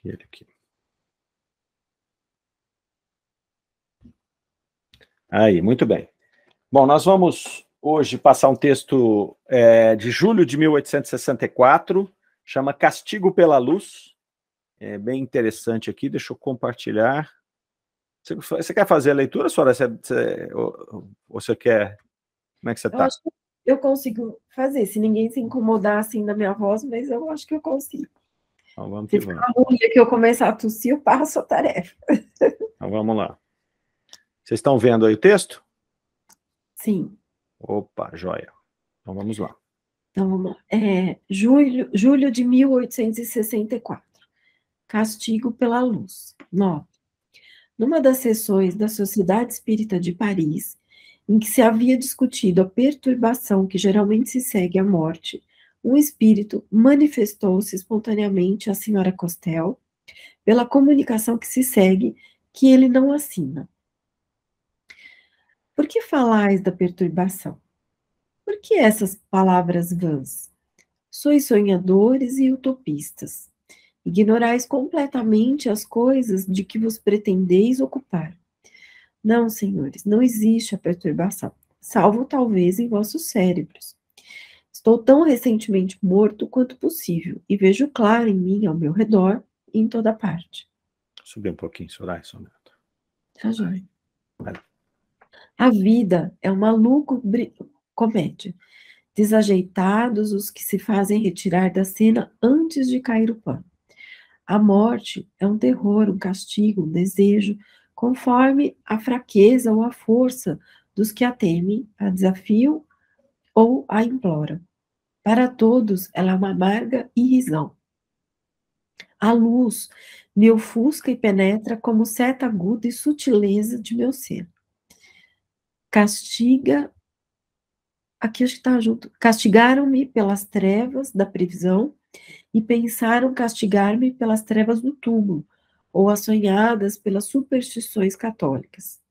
Ele aqui. Aí, muito bem. Bom, nós vamos hoje passar um texto de julho de 1864, chama Castigo pela Luz. É bem interessante aqui, deixa eu compartilhar. Você quer fazer a leitura, Soraya? Ou você quer... Como é que você está? Eu acho que eu consigo fazer, se ninguém se incomodar assim da minha voz, mas eu acho que eu consigo. Então vamos Se que vamos. ficar ruim que eu começar a tossir, eu passo a tarefa. Então vamos lá. Vocês estão vendo aí o texto? Sim. Opa, joia. Então vamos lá. Então vamos lá. Julho de 1864. Castigo pela Luz. 9. Numa das sessões da Sociedade Espírita de Paris, em que se havia discutido a perturbação que geralmente se segue à morte, um espírito manifestou-se espontaneamente à senhora Costel, pela comunicação que se segue, que ele não assina. Por que falais da perturbação? Por que essas palavras vãs? Sois sonhadores e utopistas. Ignorais completamente as coisas de que vos pretendeis ocupar. Não, senhores, não existe a perturbação, salvo talvez em vossos cérebros. Estou tão recentemente morto quanto possível e vejo claro em mim, ao meu redor e em toda parte. Subir um pouquinho, Soraya, só um minuto. Tá joia. A vida é uma lúgubre comédia. Desajeitados os que se fazem retirar da cena antes de cair o pano. A morte é um terror, um castigo, um desejo, conforme a fraqueza ou a força dos que a temem, a desafiam ou a imploram. Para todos, ela é uma amarga irrisão. A luz me ofusca e penetra como seta aguda e sutileza de meu ser. Aqui acho que está junto. Castigaram-me pelas trevas da previsão e pensaram castigar-me pelas trevas do túmulo, ou assanhadas pelas superstições católicas.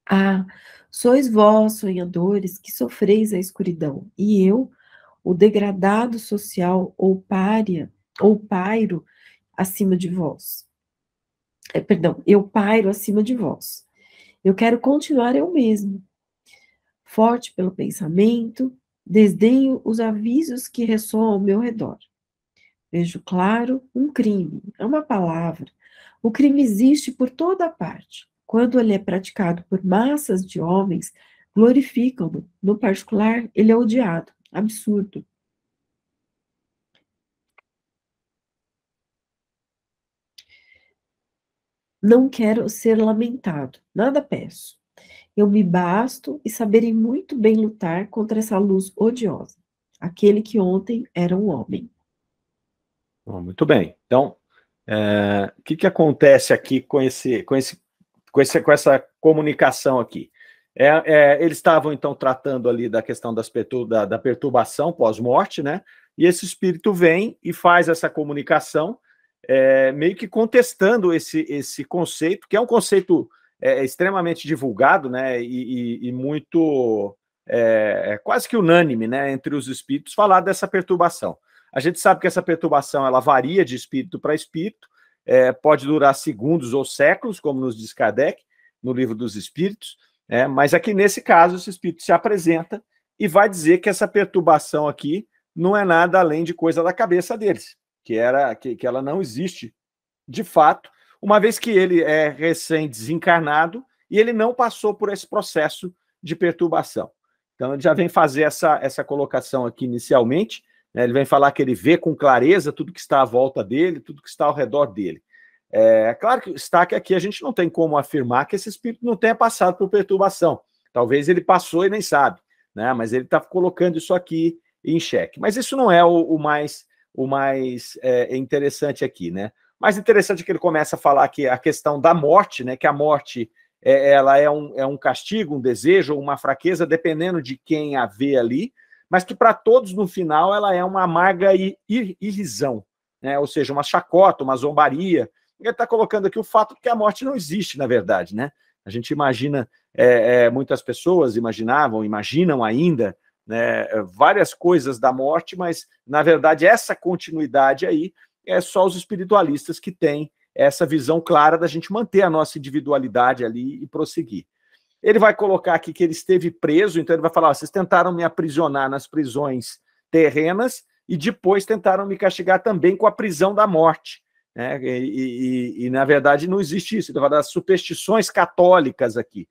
Ah, sois vós, sonhadores, que sofreis a escuridão, e eu, o degradado social ou pária, ou pairo acima de vós. Eu pairo acima de vós. Eu quero continuar eu mesmo, forte pelo pensamento, desdenho os avisos que ressoam ao meu redor. Vejo claro um crime, é uma palavra. O crime existe por toda parte. Quando ele é praticado por massas de homens, glorificam-no. No particular, ele é odiado, absurdo. Não quero ser lamentado, nada peço. Eu me basto e saberei muito bem lutar contra essa luz odiosa. Aquele que ontem era um homem. Bom, muito bem. Então, o que acontece aqui com essa comunicação aqui? Eles estavam, então, tratando ali da questão da perturbação pós-morte, né? E esse espírito vem e faz essa comunicação, meio que contestando esse conceito, que é um conceito extremamente divulgado, né? E muito quase que unânime, né? Entre os espíritos, falar dessa perturbação. A gente sabe que essa perturbação ela varia de espírito para espírito, pode durar segundos ou séculos, como nos diz Kardec, no Livro dos Espíritos, mas aqui nesse caso esse espírito se apresenta e vai dizer que essa perturbação aqui não é nada além de coisa da cabeça deles, que ela não existe de fato, uma vez que ele é recém-desencarnado e ele não passou por esse processo de perturbação. Então ele já vem fazer essa colocação aqui inicialmente, né? Ele vem falar que ele vê com clareza tudo que está à volta dele, tudo que está ao redor dele. Claro que está que aqui a gente não tem como afirmar que esse espírito não tenha passado por perturbação. Talvez ele passou e nem sabe, né? Mas ele está colocando isso aqui em xeque. Mas isso não é o mais interessante aqui, né? O mais interessante é que ele começa a falar que a questão da morte, né? Que a morte ela é um castigo, um desejo, uma fraqueza, dependendo de quem a vê ali, mas que para todos, no final, ela é uma amarga irrisão, né? Ou seja, uma chacota, uma zombaria. Ele está colocando aqui o fato de que a morte não existe, na verdade, né? A gente imagina, muitas pessoas imaginam ainda, né, várias coisas da morte, mas, na verdade, essa continuidade aí é só os espiritualistas que têm essa visão clara da gente manter a nossa individualidade ali e prosseguir. Ele vai colocar aqui que ele esteve preso, então ele vai falar, vocês tentaram me aprisionar nas prisões terrenas e depois tentaram me castigar também com a prisão da morte. Né? E, na verdade, não existe isso. Ele vai falar das superstições católicas aqui.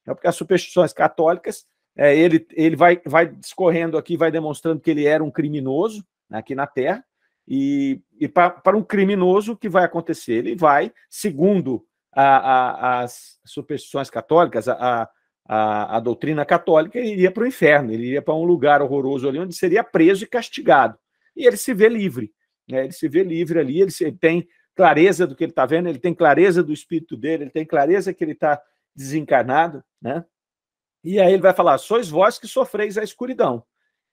É porque as superstições católicas, ele vai discorrendo aqui, vai demonstrando que ele era um criminoso, né, aqui na Terra, e para um criminoso, o que vai acontecer? Ele vai, segundo as superstições católicas, a doutrina católica, ele iria para o inferno, ele iria para um lugar horroroso ali, onde seria preso e castigado. E ele se vê livre, né? Ele se vê livre ali, ele tem clareza do que ele está vendo, ele tem clareza do espírito dele, ele tem clareza que ele está desencarnado, né? E aí ele vai falar, sois vós que sofreis a escuridão.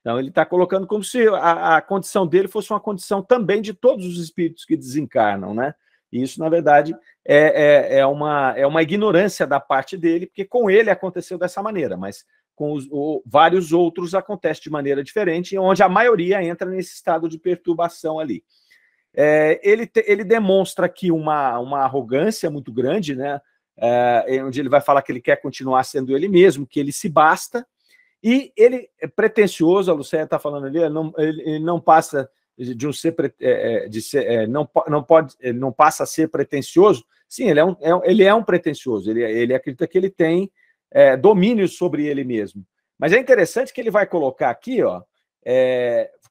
Então ele está colocando como se a condição dele fosse uma condição também de todos os espíritos que desencarnam, né? E isso, na verdade, é uma ignorância da parte dele, porque com ele aconteceu dessa maneira, mas com vários outros acontece de maneira diferente, onde a maioria entra nesse estado de perturbação ali. Ele demonstra aqui uma arrogância muito grande, né? Onde ele vai falar que ele quer continuar sendo ele mesmo, que ele se basta, e ele é pretensioso, a Lucélia está falando ali, ele não passa de um ser, não passa a ser pretensioso. Sim, ele é um pretensioso, ele acredita que ele tem domínio sobre ele mesmo. Mas é interessante que ele vai colocar aqui, ó,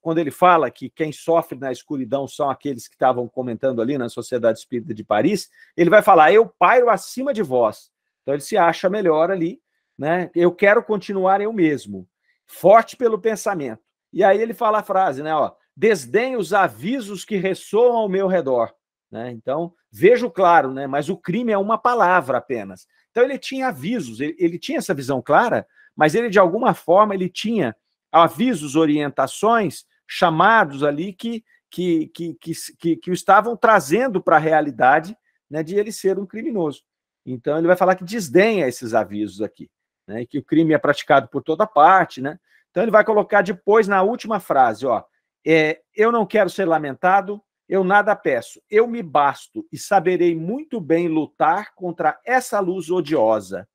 quando ele fala que quem sofre na escuridão são aqueles que estavam comentando ali na Sociedade Espírita de Paris, ele vai falar, eu pairo acima de vós. Então ele se acha melhor ali, né? Eu quero continuar eu mesmo, forte pelo pensamento. E aí ele fala a frase, né? Ó, desdenho os avisos que ressoam ao meu redor. Né? Então, vejo claro, né? Mas o crime é uma palavra apenas. Então ele tinha avisos, ele tinha essa visão clara, mas ele, de alguma forma, ele tinha avisos, orientações, chamados ali que o estavam trazendo para a realidade, né, de ele ser um criminoso. Então ele vai falar que desdenha esses avisos aqui, né, que o crime é praticado por toda parte, né? Então ele vai colocar depois na última frase, ó, eu não quero ser lamentado, eu nada peço, eu me basto e saberei muito bem lutar contra essa luz odiosa.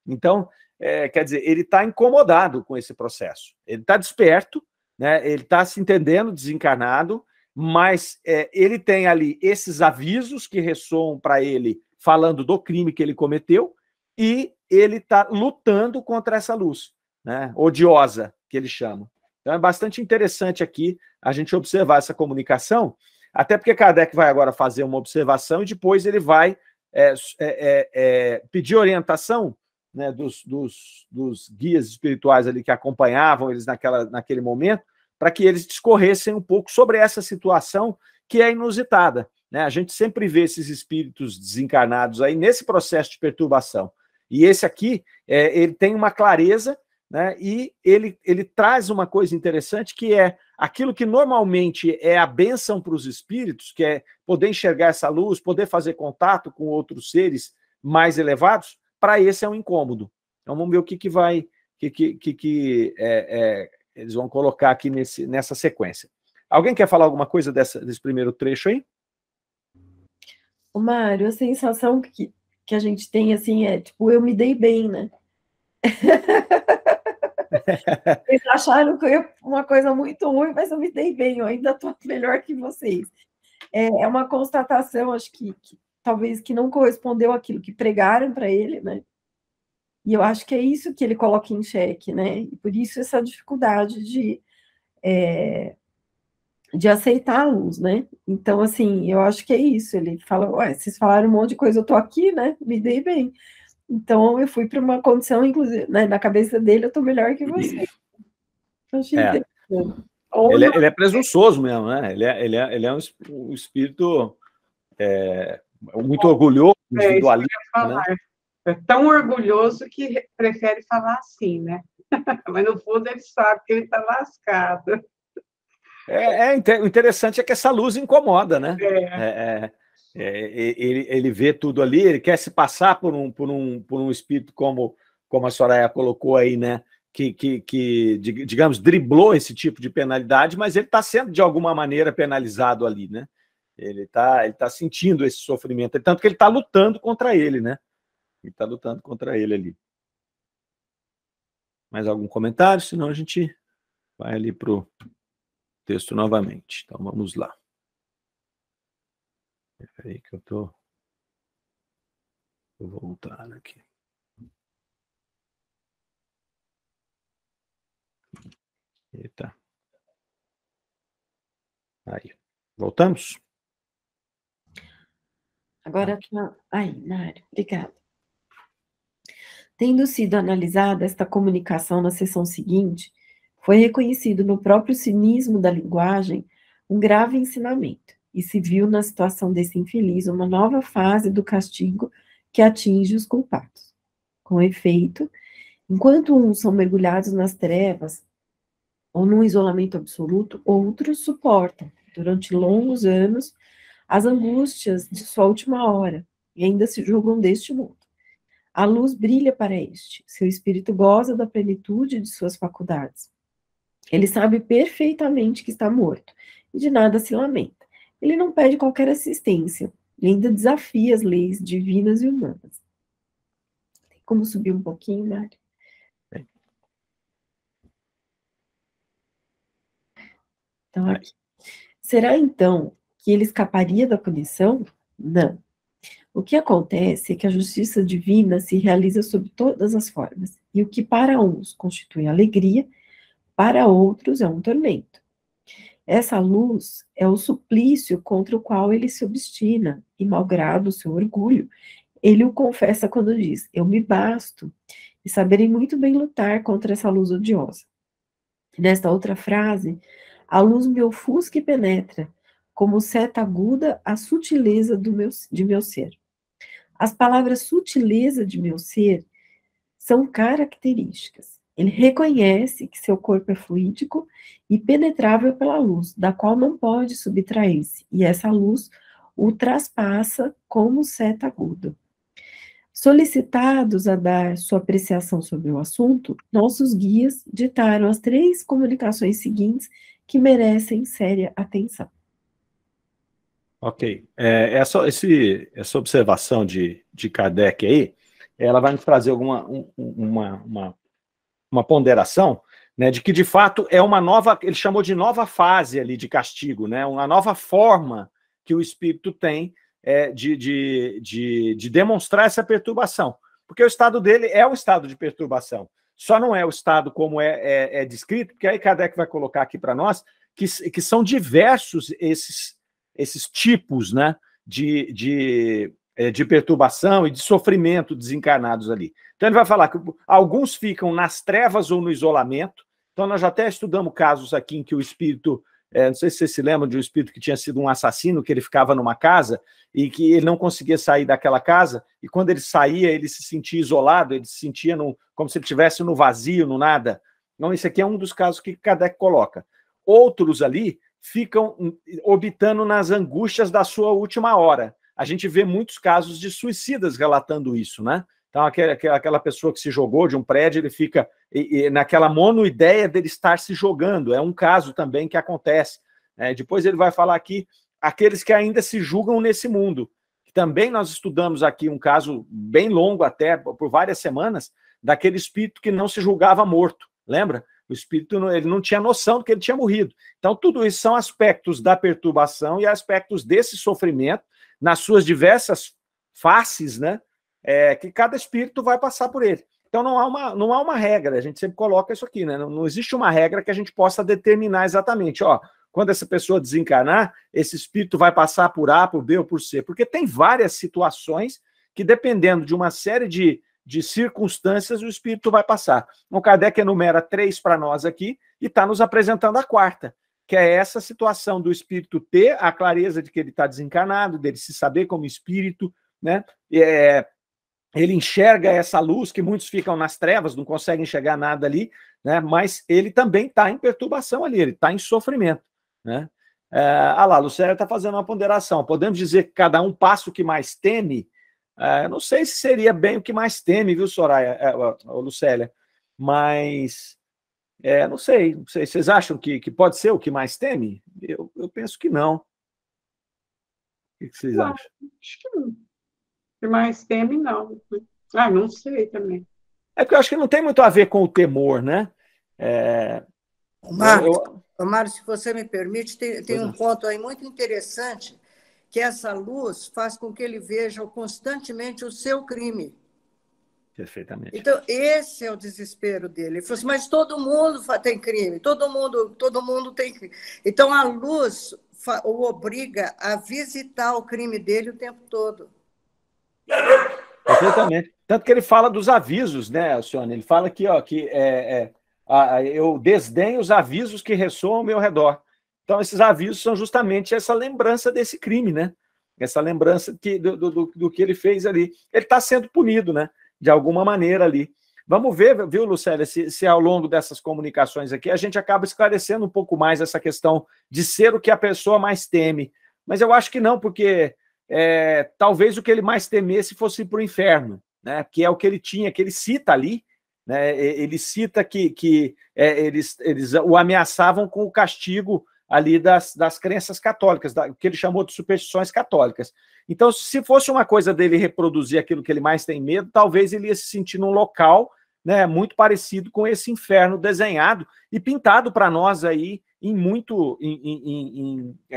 Então, quer dizer, ele está incomodado com esse processo. Ele está desperto, né? Ele está se entendendo desencarnado, mas ele tem ali esses avisos que ressoam para ele, falando do crime que ele cometeu, e ele está lutando contra essa luz, né, odiosa, que ele chama. Então é bastante interessante aqui a gente observar essa comunicação, até porque Kardec vai agora fazer uma observação e depois ele vai pedir orientação, né, dos guias espirituais ali que acompanhavam eles naquele momento, para que eles discorressem um pouco sobre essa situação que é inusitada. Né? A gente sempre vê esses espíritos desencarnados aí nesse processo de perturbação. E esse aqui, ele tem uma clareza, né, e ele traz uma coisa interessante, que é aquilo que normalmente é a bênção para os espíritos, que é poder enxergar essa luz, poder fazer contato com outros seres mais elevados, para esse é um incômodo. Então vamos ver o que eles vão colocar aqui nessa sequência. Alguém quer falar alguma coisa desse primeiro trecho aí? Ô, Mário, a sensação que a gente tem, assim, tipo, eu me dei bem, né? Eles acharam que eu ia uma coisa muito ruim, mas eu me dei bem, eu ainda estou melhor que vocês. É uma constatação, acho que talvez que não correspondeu àquilo que pregaram para ele, né? E eu acho que é isso que ele coloca em xeque, né? E por isso essa dificuldade de aceitar a luz, né? Então, assim, eu acho que é isso. Ele fala, ué, vocês falaram um monte de coisa, eu tô aqui, né? Me dei bem. Então, eu fui para uma condição, inclusive, né, na cabeça dele, eu tô melhor que você. Eu achei interessante. Ele é presunçoso mesmo, né? Ele é um espírito muito orgulhoso, individualista, né? É tão orgulhoso que prefere falar assim, né? Mas no fundo ele sabe que ele está lascado. O interessante é que essa luz incomoda, né? Ele vê tudo ali, ele quer se passar por um espírito como a Soraya colocou aí, né? Que digamos, driblou esse tipo de penalidade, mas ele está sendo, de alguma maneira, penalizado ali, né? Ele tá sentindo esse sofrimento, tanto que ele está lutando contra ele, né? Ele está lutando contra ele ali. Mais algum comentário? Senão a gente vai ali para o texto novamente. Então vamos lá. Espera aí que eu estou voltando aqui. Eita. Aí. Voltamos? Agora, aí, Mário, obrigada. Tendo sido analisada esta comunicação na sessão seguinte, foi reconhecido no próprio cinismo da linguagem um grave ensinamento, e se viu na situação desse infeliz uma nova fase do castigo que atinge os culpados. Com efeito, enquanto uns são mergulhados nas trevas ou num isolamento absoluto, outros suportam, durante longos anos, as angústias de sua última hora, e ainda se julgam deste mundo. A luz brilha para este, seu espírito goza da plenitude de suas faculdades. Ele sabe perfeitamente que está morto, e de nada se lamenta. Ele não pede qualquer assistência, e ainda desafia as leis divinas e humanas. Tem como subir um pouquinho, Mário? Então, aqui. Será, então, que ele escaparia da punição? Não. O que acontece é que a justiça divina se realiza sob todas as formas, e o que para uns constitui alegria, para outros é um tormento. Essa luz é o suplício contra o qual ele se obstina, e malgrado o seu orgulho, ele o confessa quando diz, eu me basto, e saberei muito bem lutar contra essa luz odiosa. Nesta outra frase, a luz me ofusca e penetra, como seta aguda a sutileza de meu ser. As palavras sutileza de meu ser são características. Ele reconhece que seu corpo é fluídico e penetrável pela luz, da qual não pode subtrair-se, e essa luz o traspassa como seta aguda. Solicitados a dar sua apreciação sobre o assunto, nossos guias ditaram as 3 comunicações seguintes que merecem séria atenção. Ok. Essa observação de Kardec aí, ela vai nos trazer uma ponderação, né, de que, de fato, é uma nova, ele chamou de nova fase ali de castigo, né, uma nova forma que o espírito tem de demonstrar essa perturbação. Porque o estado dele é um estado de perturbação. Só não é o estado como é descrito, porque aí Kardec vai colocar aqui para nós que são diversos esses tipos, né, de perturbação e de sofrimento desencarnados ali. Então ele vai falar que alguns ficam nas trevas ou no isolamento. Então nós já até estudamos casos aqui em que o espírito, não sei se vocês se lembram de um espírito que tinha sido um assassino, que ele ficava numa casa e que ele não conseguia sair daquela casa, e quando ele saía, ele se sentia isolado, ele se sentia como se ele estivesse no vazio, no nada. Então esse aqui é um dos casos que Kardec coloca. Outros ali ficam obitando nas angústias da sua última hora. A gente vê muitos casos de suicidas relatando isso, né? Então, aquela pessoa que se jogou de um prédio, ele fica naquela monoideia dele estar se jogando. É um caso também que acontece. Depois ele vai falar aqui, aqueles que ainda se julgam nesse mundo. Também nós estudamos aqui um caso bem longo, até por várias semanas, daquele espírito que não se julgava morto. Lembra? O espírito ele não tinha noção de que ele tinha morrido. Então, tudo isso são aspectos da perturbação e aspectos desse sofrimento, nas suas diversas faces, né? Que cada espírito vai passar por ele. Então, não há uma regra, a gente sempre coloca isso aqui, né? Não existe uma regra que a gente possa determinar exatamente, quando essa pessoa desencarnar, esse espírito vai passar por A, por B ou por C, porque tem várias situações que, dependendo de uma série de circunstâncias, o espírito vai passar. O Kardec enumera 3 para nós aqui e está nos apresentando a 4ª, que é essa situação do espírito ter a clareza de que ele está desencarnado, dele se saber como espírito, né? Ele enxerga essa luz, que muitos ficam nas trevas, não conseguem enxergar nada ali, né? Mas ele também está em perturbação ali, ele está em sofrimento, né? Lá, Lucélia está fazendo uma ponderação. Podemos dizer que cada um passa o que mais teme? Não sei se seria bem o que mais teme, viu, Soraya, Lucélia? Mas não sei. Vocês acham que pode ser o que mais teme? Eu penso que não. O que vocês Não, acham? acho que não. O que mais teme, não. Ah, não sei também. É que eu acho que não tem muito a ver com o temor, né? É, Mário, se você me permite, tem um ponto aí muito interessante, que essa luz faz com que ele veja constantemente o seu crime. Perfeitamente. Então, esse é o desespero dele. Ele falou assim, mas todo mundo tem crime, todo mundo tem crime. Então, a luz o obriga a visitar o crime dele o tempo todo. Perfeitamente. Tanto que ele fala dos avisos, né, Alcione? Ele fala aqui, ó, que eu desdenho os avisos que ressoam ao meu redor. Então, esses avisos são justamente essa lembrança desse crime, né? Essa lembrança do que ele fez ali. Ele está sendo punido, né? De alguma maneira ali. Vamos ver, viu, Lucélia, se ao longo dessas comunicações aqui a gente acaba esclarecendo um pouco mais essa questão de ser o que a pessoa mais teme. Mas eu acho que não, porque talvez o que ele mais temesse fosse ir para o inferno, né? Que é o que ele tinha, que ele cita ali, né? Ele cita que eles o ameaçavam com o castigo ali das crenças católicas, o que ele chamou de superstições católicas. Então, se fosse uma coisa dele reproduzir aquilo que ele mais tem medo, talvez ele ia se sentir num local, né, muito parecido com esse inferno desenhado e pintado para nós aí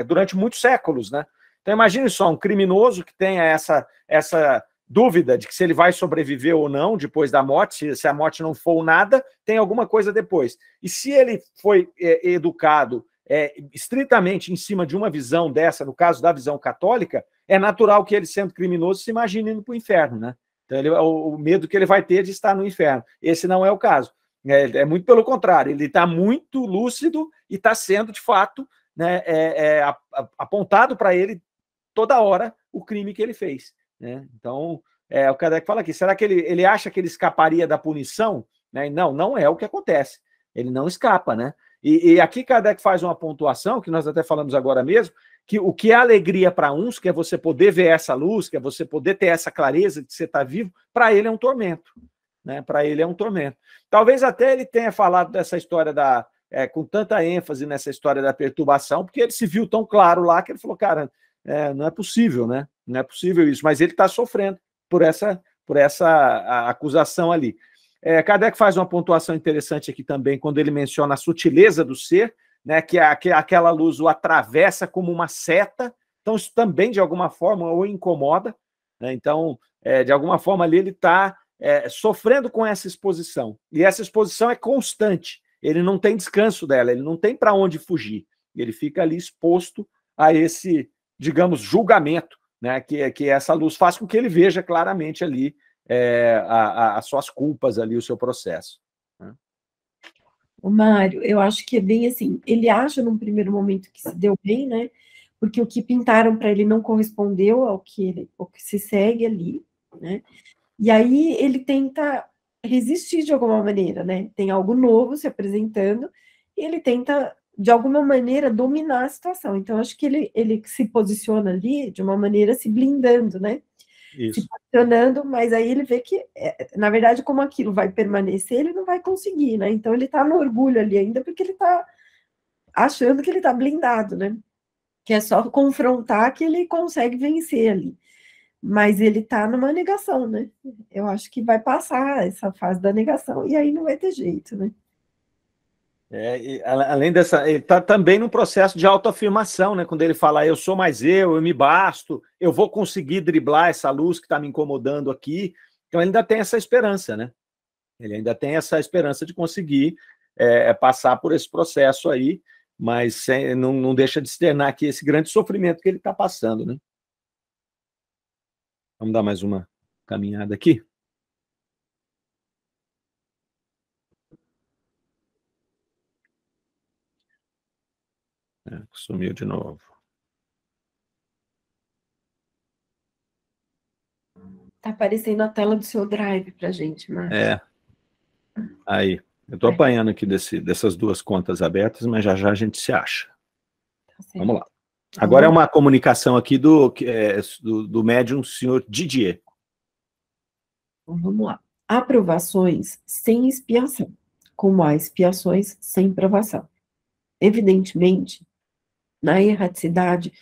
durante muitos séculos, né? Então, imagine só, um criminoso que tenha essa dúvida de que se ele vai sobreviver ou não depois da morte, se a morte não for nada, tem alguma coisa depois. E se ele foi educado estritamente em cima de uma visão dessa, no caso da visão católica, é natural que ele, sendo criminoso, se imagine indo para o inferno, né? Então, o medo que ele vai ter de estar no inferno. Esse não é o caso. É muito pelo contrário, ele está muito lúcido e está sendo, de fato, né, apontado para ele toda hora o crime que ele fez, né? Então, o Kardec fala aqui, será que ele acha que ele escaparia da punição? Né? Não é o que acontece. Ele não escapa, né? E aqui Kardec faz uma pontuação, que nós até falamos agora mesmo, que o que é alegria para uns, que é você poder ver essa luz, que é você poder ter essa clareza de que você está vivo, para ele é um tormento, né? Para ele é um tormento. Talvez até ele tenha falado dessa história com tanta ênfase nessa história da perturbação, porque ele se viu tão claro lá que ele falou, cara, não é possível, né? Não é possível isso, mas ele está sofrendo por essa acusação ali. Kardec faz uma pontuação interessante aqui também, quando ele menciona a sutileza do ser, né, que aquela luz o atravessa como uma seta, então isso também, de alguma forma, o incomoda, né? Então, de alguma forma, ali ele está sofrendo com essa exposição, e essa exposição é constante, ele não tem descanso dela, ele não tem para onde fugir, ele fica ali exposto a esse, digamos, julgamento, né, que essa luz faz com que ele veja claramente ali as suas culpas ali, o seu processo. Né? O Mário, eu acho que é bem assim, ele acha num primeiro momento que se deu bem, né, porque o que pintaram para ele não correspondeu ao que se segue ali, né, e aí ele tenta resistir de alguma maneira, né, tem algo novo se apresentando, e ele tenta, de alguma maneira, dominar a situação, então acho que ele se posiciona ali de uma maneira se blindando, né, isso. Se posicionando, mas aí ele vê que, na verdade, como aquilo vai permanecer, ele não vai conseguir, né? Então ele está no orgulho ali ainda, porque ele está achando que ele está blindado, né? Que é só confrontar que ele consegue vencer ali. Mas ele está numa negação, né? Eu acho que vai passar essa fase da negação e aí não vai ter jeito, né? Além dessa, ele está também num processo de autoafirmação, né? Quando ele fala, eu sou mais eu me basto, eu vou conseguir driblar essa luz que está me incomodando aqui. Então, ele ainda tem essa esperança, né? Ele ainda tem essa esperança de conseguir passar por esse processo aí, mas não deixa de externar aqui esse grande sofrimento que ele está passando, né? Vamos dar mais uma caminhada aqui. Sumiu de novo. Tá aparecendo a tela do seu Drive pra gente, Márcio. Aí. Eu estou apanhando aqui dessas duas contas abertas, mas já a gente se acha. Tá certo. Vamos lá. Agora é uma comunicação aqui do médium senhor Didier. Então, vamos lá. Há provações sem expiação, como há expiações sem provação. Evidentemente, na erraticidade,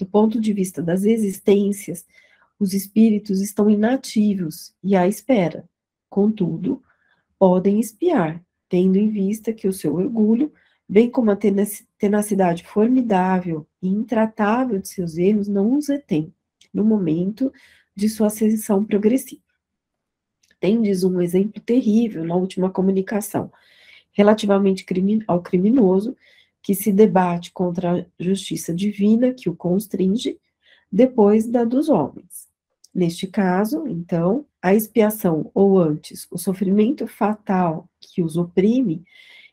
Do ponto de vista das existências, os espíritos estão inativos e à espera. Contudo, podem espiar, tendo em vista que o seu orgulho, bem como a tenacidade formidável e intratável de seus erros, não os retém no momento de sua ascensão progressiva. Tendes um exemplo terrível na última comunicação, relativamente ao criminoso, que se debate contra a justiça divina que o constringe, depois da dos homens. Neste caso, então, a expiação, ou antes, o sofrimento fatal que os oprime,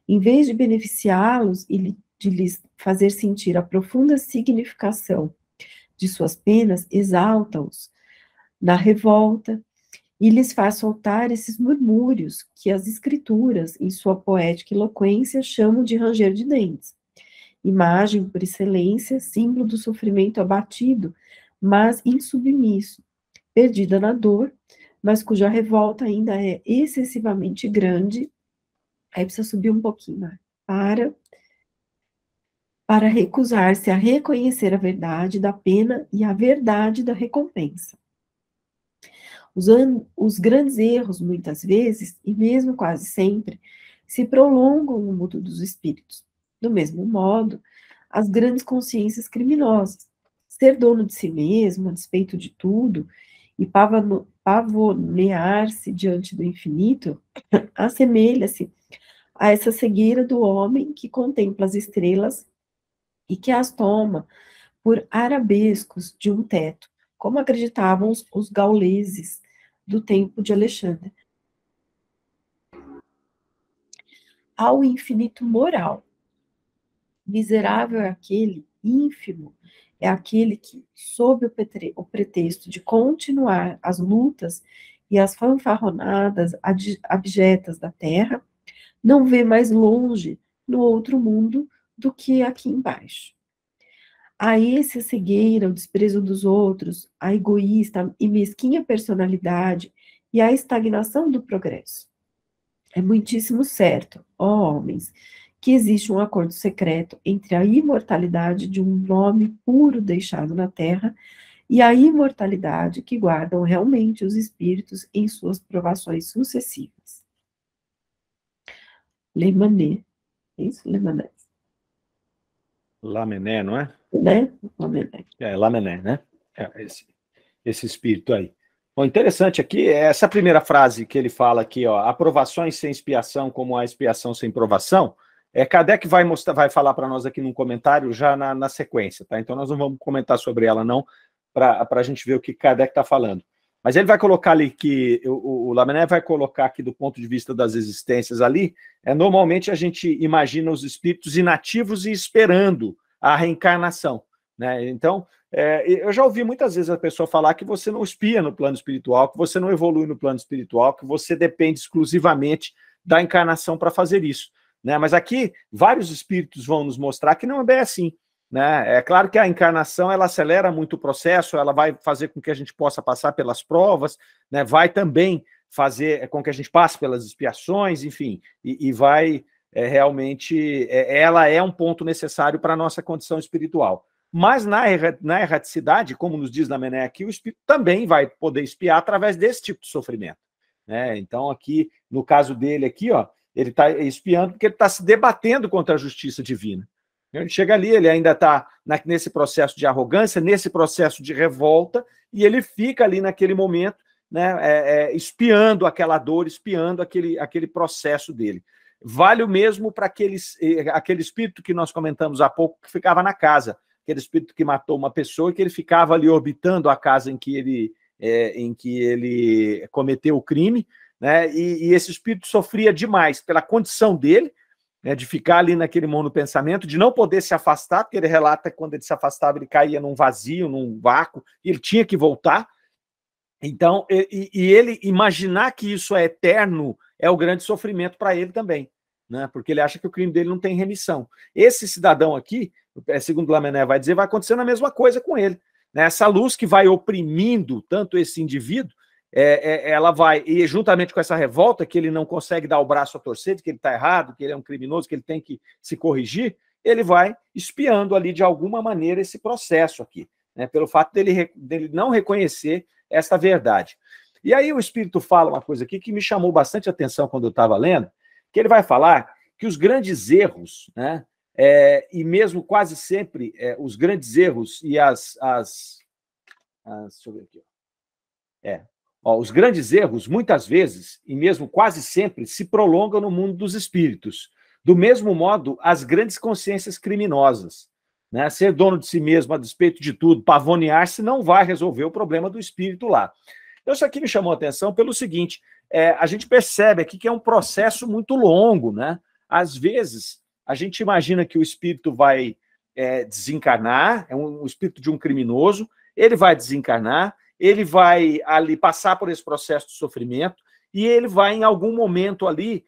em vez de beneficiá-los e de lhes fazer sentir a profunda significação de suas penas, exalta-os na revolta e lhes faz soltar esses murmúrios que as escrituras, em sua poética eloquência, chamam de ranger de dentes. Imagem, por excelência, símbolo do sofrimento abatido, mas insubmisso, perdida na dor, mas cuja revolta ainda é excessivamente grande. Aí precisa subir um pouquinho, né? Para recusar-se a reconhecer a verdade da pena e a verdade da recompensa. Os grandes erros, muitas vezes, e mesmo quase sempre, se prolongam no mundo dos espíritos. Do mesmo modo, as grandes consciências criminosas. Ser dono de si mesmo, a despeito de tudo, e pavonear-se diante do infinito, assemelha-se a essa cegueira do homem que contempla as estrelas e que as toma por arabescos de um teto, como acreditavam os gauleses do tempo de Alexandre. Ao infinito moral. Miserável é aquele, ínfimo é aquele que, sob o pretexto de continuar as lutas e as fanfarronadas abjetas da terra, não vê mais longe no outro mundo do que aqui embaixo. A esse a cegueira, o desprezo dos outros, a egoísta e mesquinha personalidade e a estagnação do progresso. É muitíssimo certo, ó homens, que existe um acordo secreto entre a imortalidade de um nome puro deixado na terra e a imortalidade que guardam realmente os espíritos em suas provações sucessivas. Lamennais. É isso? Lamennais. Lamennais, não é? Né? Lamennais. Lamennais, né? Esse espírito aí. Bom, interessante aqui, essa primeira frase que ele fala aqui, ó, aprovações sem expiação como a expiação sem provação, Kardec vai falar para nós aqui num comentário já na sequência, tá? Então nós não vamos comentar sobre ela não, para a gente ver o que Kardec está falando. Mas ele vai colocar ali que, o Lamennais vai colocar aqui do ponto de vista das existências ali, normalmente a gente imagina os espíritos inativos e esperando a reencarnação, né? Então, eu já ouvi muitas vezes a pessoa falar que você não espia no plano espiritual, que você não evolui no plano espiritual, que você depende exclusivamente da encarnação para fazer isso, né? Mas aqui, vários espíritos vão nos mostrar que não é bem assim, né? É claro que a encarnação, ela acelera muito o processo, ela vai fazer com que a gente possa passar pelas provas, né? Vai também fazer com que a gente passe pelas expiações, enfim, e vai realmente, ela é um ponto necessário para a nossa condição espiritual. Mas na erraticidade, como nos diz Lamennais aqui, o espírito também vai poder expiar através desse tipo de sofrimento, né? Então aqui, no caso dele aqui, ó, ele está expiando porque ele está se debatendo contra a justiça divina. Ele chega ali, ele ainda está nesse processo de arrogância, nesse processo de revolta, e ele fica ali naquele momento, né, espiando aquela dor, espiando aquele processo dele. Vale o mesmo para aquele espírito que nós comentamos há pouco, que ficava na casa, aquele espírito que matou uma pessoa, e que ele ficava ali orbitando a casa em que ele cometeu o crime, né, e esse espírito sofria demais pela condição dele, né, de ficar ali naquele monopensamento, de não poder se afastar, porque ele relata que quando ele se afastava, ele caía num vazio, num vácuo, e ele tinha que voltar. Então, ele imaginar que isso é eterno é o grande sofrimento para ele também, né, porque ele acha que o crime dele não tem remissão. Esse cidadão aqui, segundo Lamennais vai dizer, vai acontecendo a mesma coisa com ele, né? Essa luz que vai oprimindo tanto esse indivíduo, ela vai, e juntamente com essa revolta, que ele não consegue dar o braço a torcer, de que ele está errado, que ele é um criminoso, que ele tem que se corrigir, ele vai espiando ali de alguma maneira esse processo aqui, né, pelo fato dele não reconhecer esta verdade. E aí o Espírito fala uma coisa aqui que me chamou bastante atenção quando eu estava lendo, que ele vai falar que os grandes erros, né, e mesmo quase sempre os grandes erros e deixa eu ver aqui. Os grandes erros, muitas vezes, e mesmo quase sempre, se prolongam no mundo dos espíritos. Do mesmo modo, as grandes consciências criminosas. Né? Ser dono de si mesmo, a despeito de tudo, pavonear-se, não vai resolver o problema do espírito lá. Então, isso aqui me chamou a atenção pelo seguinte, a gente percebe aqui que é um processo muito longo, né? Às vezes, a gente imagina que o espírito vai desencarnar, é um espírito de um criminoso, ele vai desencarnar, ele vai ali passar por esse processo de sofrimento e ele vai, em algum momento ali,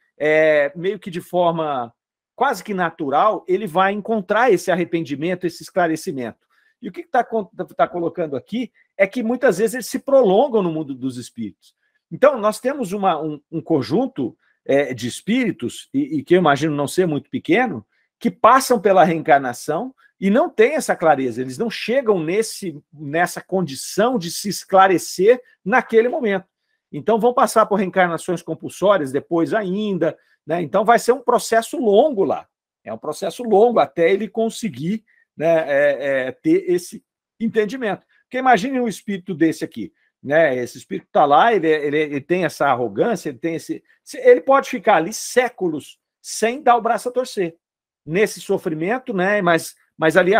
meio que de forma quase que natural, ele vai encontrar esse arrependimento, esse esclarecimento. E o que está colocando aqui é que muitas vezes eles se prolongam no mundo dos espíritos. Então, nós temos um conjunto de espíritos, e que eu imagino não ser muito pequeno, que passam pela reencarnação e não têm essa clareza, eles não chegam nessa condição de se esclarecer naquele momento. Então, vão passar por reencarnações compulsórias depois ainda, né? Então, vai ser um processo longo lá. É um processo longo até ele conseguir, né, ter esse entendimento. Porque imagine um espírito desse aqui, né? Esse espírito está lá, ele tem essa arrogância, ele pode ficar ali séculos sem dar o braço a torcer, nesse sofrimento, né? Mas ali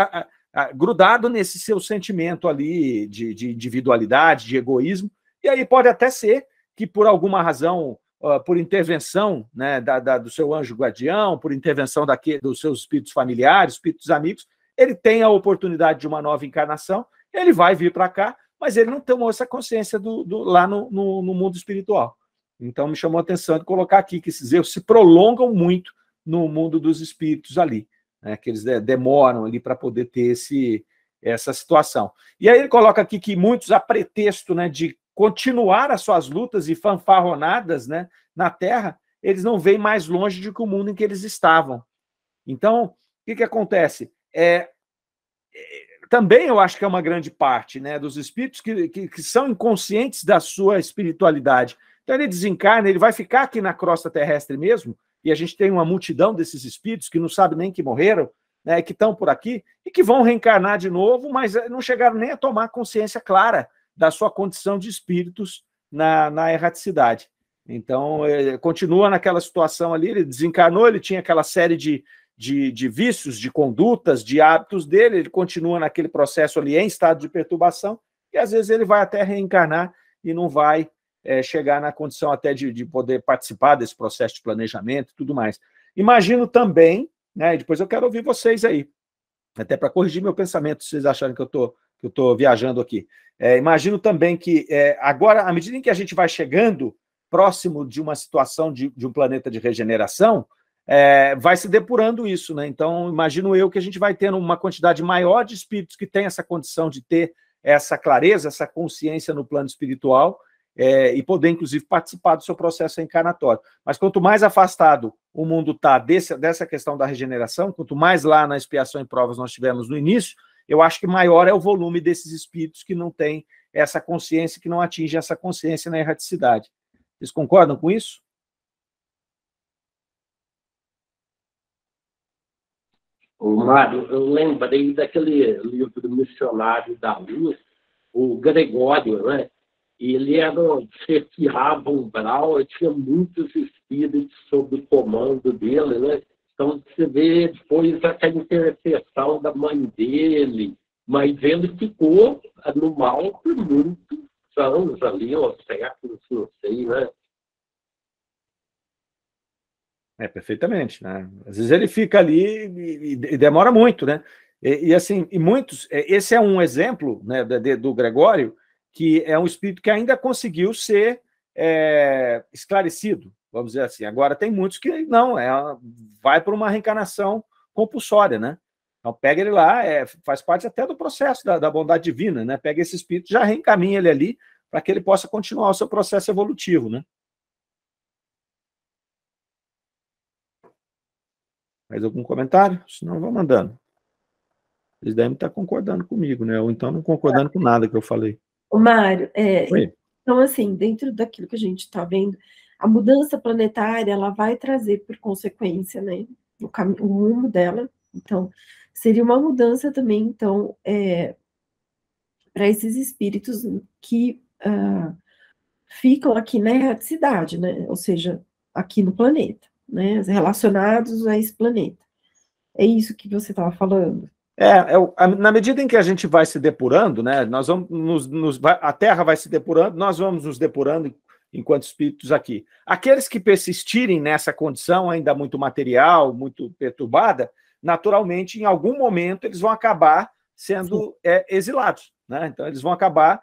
grudado nesse seu sentimento ali de individualidade, de egoísmo, e aí pode até ser que por alguma razão, por intervenção, né, do seu anjo guardião, por intervenção dos seus espíritos familiares, espíritos amigos, ele tem a oportunidade de uma nova encarnação, ele vai vir para cá, mas ele não tomou essa consciência lá no mundo espiritual. Então, me chamou a atenção de colocar aqui que esses erros se prolongam muito no mundo dos espíritos ali, né, que eles demoram ali para poder ter essa situação. E aí ele coloca aqui que muitos, a pretexto, né, de continuar as suas lutas e fanfarronadas, né, na Terra, eles não veem mais longe do que o mundo em que eles estavam. Então, o que acontece? Também eu acho que é uma grande parte, né, dos espíritos que são inconscientes da sua espiritualidade. Então ele desencarna, ele vai ficar aqui na crosta terrestre mesmo, e a gente tem uma multidão desses espíritos que não sabem nem que morreram, né, que estão por aqui, e que vão reencarnar de novo, mas não chegaram nem a tomar consciência clara da sua condição de espíritos na erraticidade. Então, continua naquela situação ali, ele desencarnou, ele tinha aquela série de vícios, de condutas, de hábitos dele, ele continua naquele processo ali em estado de perturbação, e às vezes ele vai até reencarnar e não vai chegar na condição até de poder participar desse processo de planejamento e tudo mais. Imagino também, né, depois eu quero ouvir vocês aí, até para corrigir meu pensamento, se vocês acharem que eu estou viajando aqui. Imagino também que agora, à medida em que a gente vai chegando próximo de uma situação de um planeta de regeneração, vai se depurando isso, né? Então, imagino eu que a gente vai tendo uma quantidade maior de espíritos que têm essa condição de ter essa clareza, essa consciência no plano espiritual, e poder, inclusive, participar do seu processo encarnatório. Mas quanto mais afastado o mundo está dessa questão da regeneração, quanto mais lá na expiação e provas nós tivemos no início, eu acho que maior é o volume desses espíritos que não têm essa consciência, que não atingem essa consciência na erraticidade. Vocês concordam com isso? Mário, eu lembrei daquele livro Missionário da Luz, o Gregório, né? Ele chefiava umbral, tinha muitos espíritos sob o comando dele, né? Então, você vê depois aquela intercessão da mãe dele, mas ele ficou no mal por muitos anos ali, ou séculos, não sei, né? Perfeitamente, né? Às vezes ele fica ali e demora muito, né? Assim, muitos. Esse é um exemplo, né, do Gregório, que é um espírito que ainda conseguiu ser esclarecido, vamos dizer assim. Agora, tem muitos que não, vai por uma reencarnação compulsória, né? Então, pega ele lá, faz parte até do processo da bondade divina, né? Pega esse espírito, já reencaminha ele ali para que ele possa continuar o seu processo evolutivo, né? Mais algum comentário? Senão, vou mandando. Eles devem estar concordando comigo, né? Ou então não concordando com nada que eu falei. O Mário, Oi. então, assim, dentro daquilo que a gente está vendo, a mudança planetária, ela vai trazer, por consequência, né, o rumo dela. Então, seria uma mudança também, então, para esses espíritos que ficam aqui na erraticidade, né? Ou seja, aqui no planeta, né? Relacionados a esse planeta. É isso que você estava falando. Na medida em que a gente vai se depurando, né? Nós vamos a Terra vai se depurando, nós vamos nos depurando enquanto espíritos aqui. Aqueles que persistirem nessa condição ainda muito material, muito perturbada, naturalmente, em algum momento, eles vão acabar sendo exilados, né? Então, eles vão acabar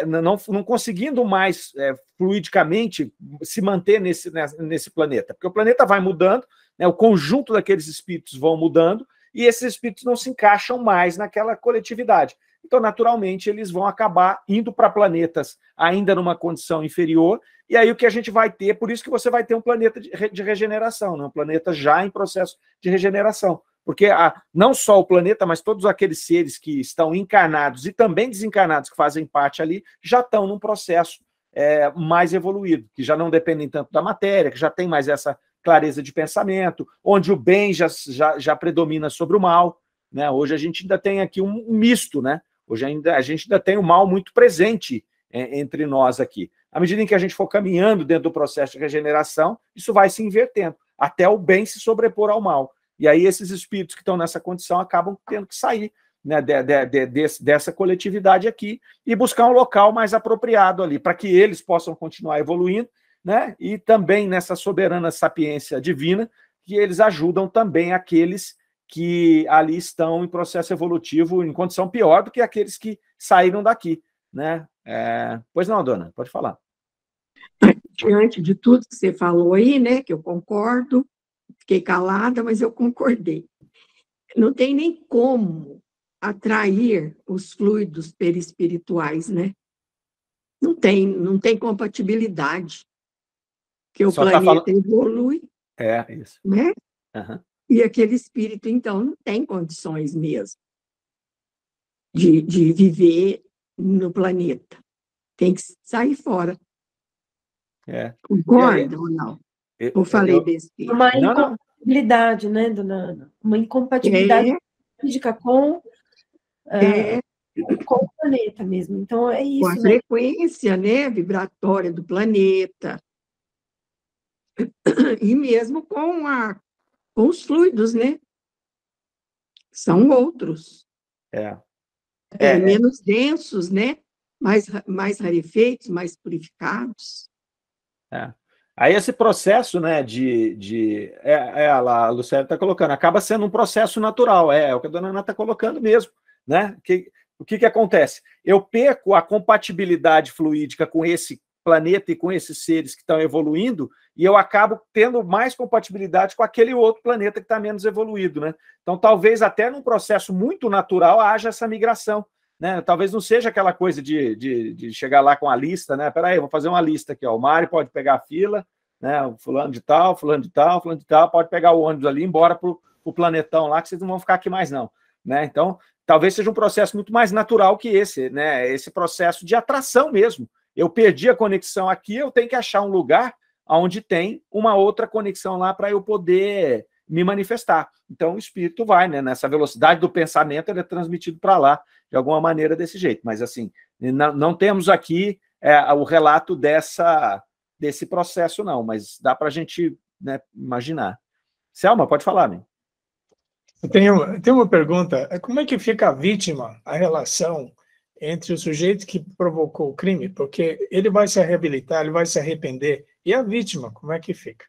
não conseguindo mais fluidicamente se manter nesse planeta, porque o planeta vai mudando, né, o conjunto daqueles espíritos vão mudando, e esses espíritos não se encaixam mais naquela coletividade. Então, naturalmente, eles vão acabar indo para planetas ainda numa condição inferior, e aí o que a gente vai ter, por isso que você vai ter um planeta de regeneração, né, um planeta já em processo de regeneração. Porque não só o planeta, mas todos aqueles seres que estão encarnados e também desencarnados, que fazem parte ali, já estão num processo mais evoluído, que já não dependem tanto da matéria, que já tem mais essa clareza de pensamento, onde o bem já predomina sobre o mal, né? Hoje a gente ainda tem aqui um misto, né? Hoje a gente ainda tem o mal muito presente entre nós aqui. À medida em que a gente for caminhando dentro do processo de regeneração, isso vai se invertendo, até o bem se sobrepor ao mal. E aí esses espíritos que estão nessa condição acabam tendo que sair, né, dessa coletividade aqui e buscar um local mais apropriado ali, para que eles possam continuar evoluindo, né, e também nessa soberana sapiência divina, que eles ajudam também aqueles que ali estão em processo evolutivo em condição pior do que aqueles que saíram daqui, né? Pois não, dona, pode falar. Diante de tudo que você falou aí, né, que eu concordo, fiquei calada, mas eu concordei. Não tem nem como atrair os fluidos perispirituais, né? Não tem compatibilidade. Porque o planeta evolui, isso. né? Uhum. E aquele espírito, então, não tem condições mesmo de viver no planeta. Tem que sair fora. Concorda ou não? Eu falei besteira. Uma incompatibilidade, né, dona Ana? Uma incompatibilidade física com o planeta mesmo. Então, é isso, com a frequência, né, vibratória do planeta. E mesmo com os fluidos, né? São outros. Menos densos, né? Mais rarefeitos, mais purificados. Aí esse processo, né, a Lucélia está colocando, acaba sendo um processo natural, é o que a dona Ana está colocando mesmo, né? O que acontece? Eu perco a compatibilidade fluídica com esse planeta e com esses seres que estão evoluindo, e eu acabo tendo mais compatibilidade com aquele outro planeta que está menos evoluído, né? Então, talvez até num processo muito natural haja essa migração, né? Talvez não seja aquela coisa de chegar lá com a lista, né? Peraí, vou fazer uma lista aqui, ó. O Mário pode pegar a fila, né? O fulano de tal, fulano de tal, fulano de tal, pode pegar o ônibus ali e ir embora para o planetão lá, que vocês não vão ficar aqui mais, não, né? Então, talvez seja um processo muito mais natural que esse, né? Esse processo de atração mesmo. Eu perdi a conexão aqui, eu tenho que achar um lugar onde tem uma outra conexão lá para eu poder me manifestar. Então, o espírito vai, né? Nessa velocidade do pensamento, ele é transmitido para lá, de alguma maneira, desse jeito. Mas, assim, não temos aqui o relato desse processo, não, mas dá para a gente, né, imaginar. Selma, pode falar, né? Eu tenho uma pergunta. Como é que fica a vítima, a relação entre o sujeito que provocou o crime? Porque ele vai se reabilitar, ele vai se arrepender. E a vítima, como é que fica?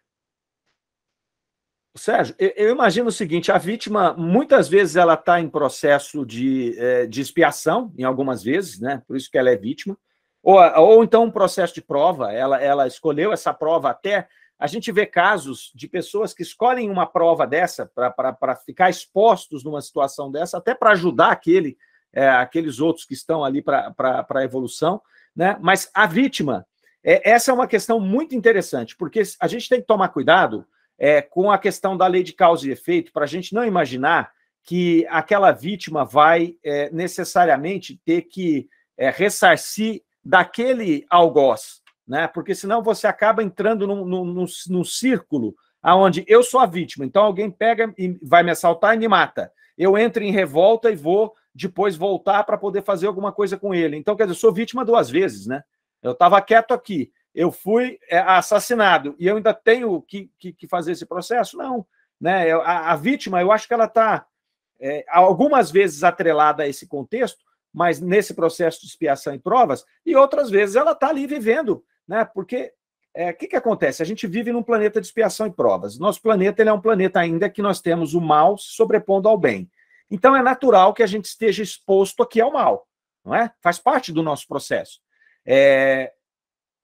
Sérgio, eu imagino o seguinte, a vítima, muitas vezes, ela está em processo de expiação, em algumas vezes, né? Por isso que ela é vítima, ou então um processo de prova, ela escolheu essa prova até... A gente vê casos de pessoas que escolhem uma prova dessa para ficar expostos numa situação dessa, até para ajudar aqueles outros que estão ali para a evolução, né? Mas a vítima, essa é uma questão muito interessante, porque a gente tem que tomar cuidado com a questão da lei de causa e efeito, para a gente não imaginar que aquela vítima vai necessariamente ter que ressarcir daquele algoz, né? Porque senão você acaba entrando num círculo onde eu sou a vítima, então alguém pega e vai me assaltar e me mata. Eu entro em revolta e vou depois voltar para poder fazer alguma coisa com ele. Então, quer dizer, eu sou vítima 2 vezes, né? Eu estava quieto aqui, eu fui assassinado e eu ainda tenho que fazer esse processo? Não. Né? A vítima, eu acho que ela está algumas vezes atrelada a esse contexto, mas nesse processo de expiação e provas, e outras vezes ela está ali vivendo, né? Porque o que acontece? A gente vive num planeta de expiação e provas. Nosso planeta ele é um planeta ainda que nós temos o mal se sobrepondo ao bem. Então é natural que a gente esteja exposto aqui ao mal, não é? Faz parte do nosso processo.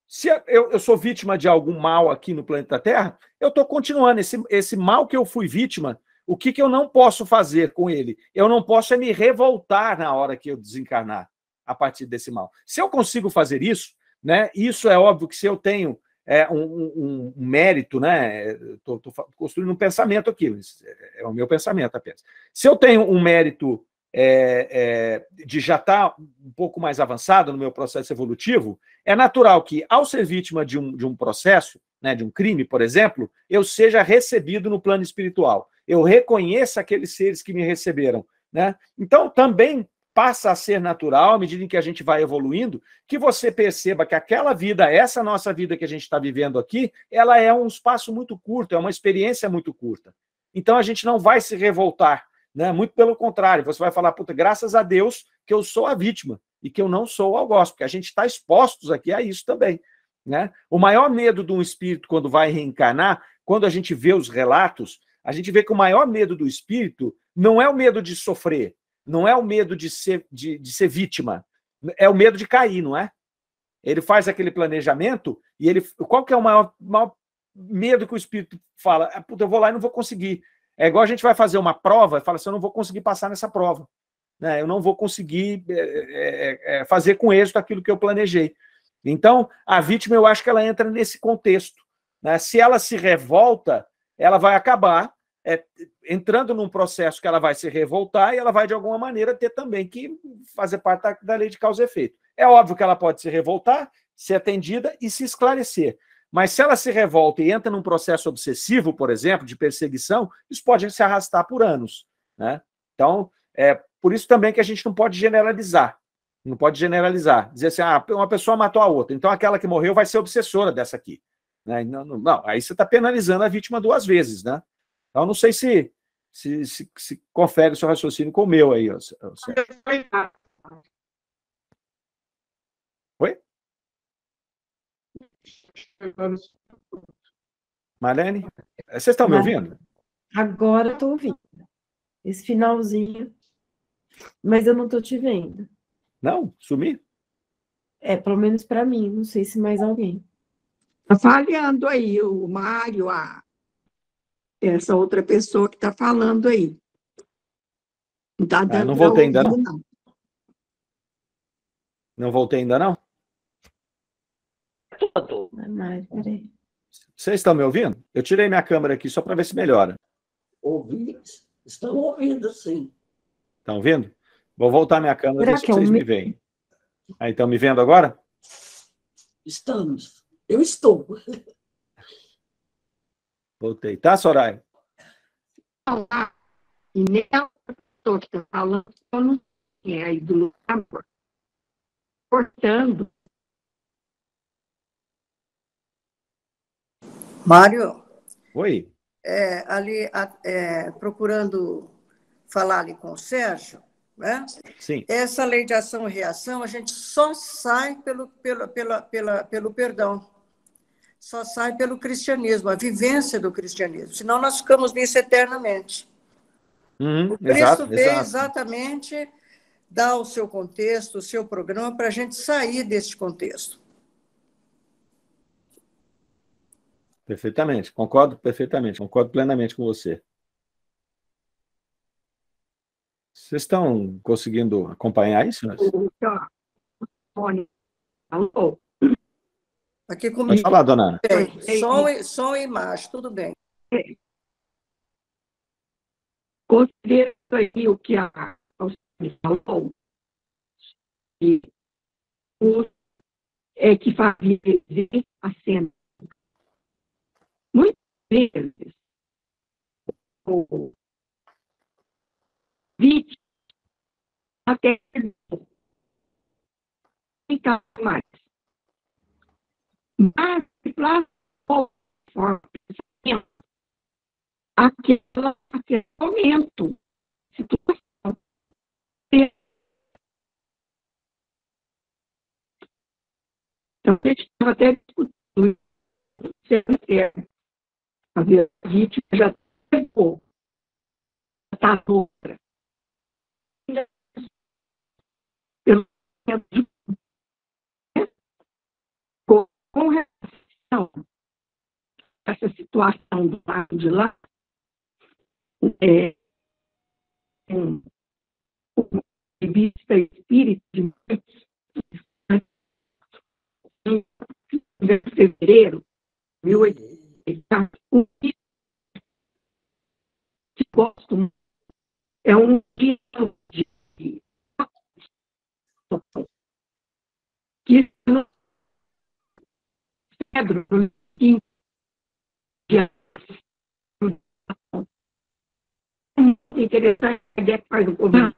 Se eu sou vítima de algum mal aqui no planeta Terra, eu estou continuando. Esse mal que eu fui vítima, o que eu não posso fazer com ele? Eu não posso me revoltar na hora que eu desencarnar a partir desse mal. Se eu consigo fazer isso, né? Isso é óbvio que se eu tenho um mérito, né? Estou construindo um pensamento aqui, é o meu pensamento apenas. Se eu tenho um mérito de já estar um pouco mais avançado no meu processo evolutivo, é natural que, ao ser vítima de um processo, né, de um crime, por exemplo, eu seja recebido no plano espiritual. Eu reconheça aqueles seres que me receberam, né? Então, também passa a ser natural, à medida em que a gente vai evoluindo, que você perceba que aquela vida, essa nossa vida que a gente está vivendo aqui, ela é um espaço muito curto, é uma experiência muito curta. Então, a gente não vai se revoltar, né? Muito pelo contrário, você vai falar, puta, graças a Deus que eu sou a vítima e que eu não sou o algoz, porque a gente está expostos aqui a isso também, né? O maior medo de um espírito quando vai reencarnar, quando a gente vê os relatos, a gente vê que o maior medo do espírito não é o medo de sofrer, não é o medo de ser vítima, é o medo de cair, não é? Ele faz aquele planejamento e ele... Qual que é o maior medo que o espírito fala? Puta, eu vou lá e não vou conseguir. É igual a gente vai fazer uma prova e fala assim, eu não vou conseguir passar nessa prova, né? Eu não vou conseguir fazer com êxito aquilo que eu planejei. Então, a vítima, eu acho que ela entra nesse contexto, né? Se ela se revolta, ela vai acabar entrando num processo que ela vai se revoltar e ela vai, de alguma maneira, ter também que fazer parte da lei de causa e efeito. É óbvio que ela pode se revoltar, ser atendida e se esclarecer. Mas se ela se revolta e entra num processo obsessivo, por exemplo, de perseguição, isso pode se arrastar por anos, né? Então, por isso também que a gente não pode generalizar. Não pode generalizar. Dizer assim, uma pessoa matou a outra, então aquela que morreu vai ser obsessora dessa aqui. Né? Não, aí você está penalizando a vítima 2 vezes, né? Então, não sei se confere o seu raciocínio com o meu aí. Oi? Marlene? Vocês estão me ouvindo? Agora estou ouvindo. Esse finalzinho. Mas eu não estou te vendo. Não? Sumi? Pelo menos para mim. Não sei se mais alguém. Está falhando aí o Mário, essa outra pessoa que está falando aí. Não está dando não voltei ainda, ouvir, não? Não voltei ainda, não? Peraí. Vocês estão me ouvindo? Eu tirei minha câmera aqui só para ver se melhora. Estão ouvindo, sim. Estão ouvindo? Vou voltar minha câmera Será e ver se que é o vocês me veem. Aí, estão me vendo agora? Estamos. Eu estou. Voltei. Tá, Soraya? E nessa pessoa que está falando, eu não tinha aí do amor. Portanto, Mário, Oi? ali procurando falar ali com o Sérgio, né? Sim. Essa lei de ação e reação, a gente só sai pelo perdão, só sai pelo cristianismo, a vivência do cristianismo, senão nós ficamos nisso eternamente. O Cristo veio exatamente dar o seu contexto, o seu programa, para a gente sair desse contexto. Perfeitamente, concordo perfeitamente, concordo plenamente com você. Vocês estão conseguindo acompanhar isso? Aqui comigo. Pode falar, dona Ana. Som e imagem, tudo bem. considerando aí o que a Alcione falou, que que fazia a cena. Muitas vezes, o vítima até não mais. Mas, lá, aquele momento, situação. Então, a gente estava até discutindo a vítima já pegou, está outra. Pelo menos, com relação a essa situação do lado de lá, o revista Espírito de fevereiro de 1800, que gosto, é um dia de que Pedro interessante é que faz o governo.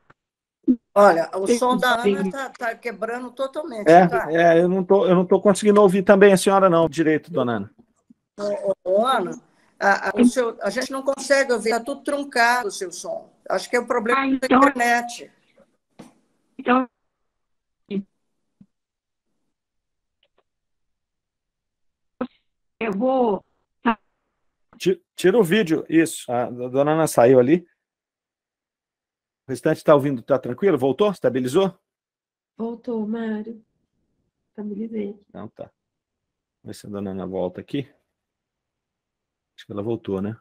Olha, o som da Ana está quebrando totalmente. Tá? Eu não tô conseguindo ouvir também a senhora não direito, dona Ana. Ana, a gente não consegue ouvir, está tudo truncado o seu som. Acho que é o problema da internet. Então, eu vou... Tira o vídeo, isso. A dona Ana saiu ali. O restante está ouvindo, está tranquilo? Voltou? Estabilizou? Voltou, Mário. Estabilizei. Não, tá. Vamos ver se a dona Ana volta aqui. Acho que ela voltou, né?